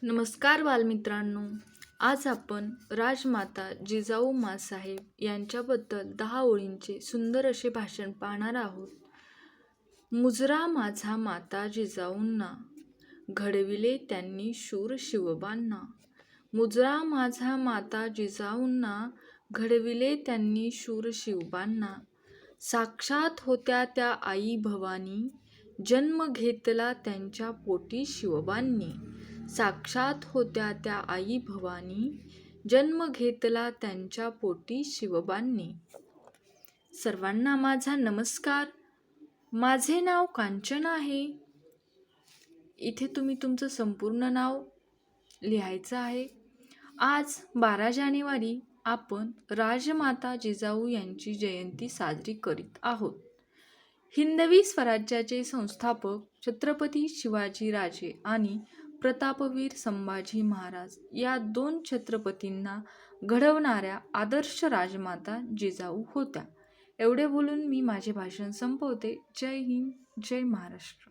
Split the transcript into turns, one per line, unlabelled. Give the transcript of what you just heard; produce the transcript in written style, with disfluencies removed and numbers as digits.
नमस्कार बालमित्रांनो. आज आपण राजमाता जिजाऊ माँसाहेब यांच्याबद्दल 10 ओळींचे सुंदर असे भाषण पाहणार आहोत. मुजरा माझा माता जिजाऊंना, घडविले त्यांनी शूर शिवबांना. मुजरा माझा माता जिजाऊंना, घडविले त्यांनी शूर शिवबांना. साक्षात होत्या त्या आई भवानी, जन्म घेतला त्यांच्या पोटी शिवबांनी. साक्षात होत्या त्या आई भवानी, जन्म घेतला त्यांच्या पोटी शिवबांनी. सर्वांना माझा नमस्कार. माझे नाव कांचन आहे. इथे तुम्ही तुमचं संपूर्ण नाव लिहायचं आहे. आज 12 जानेवारी आपण राजमाता जिजाऊ यांची जयंती साजरी करीत आहोत. हिंदवी स्वराज्याचे संस्थापक छत्रपती शिवाजीराजे आणि प्रतापवीर संभाजी महाराज या 2 छत्रपतींना घडवणाऱ्या आदर्श राजमाता जिजाऊ होत्या. एवढे बोलून मी माझे भाषण संपवते. जय हिंद, जय महाराष्ट्र.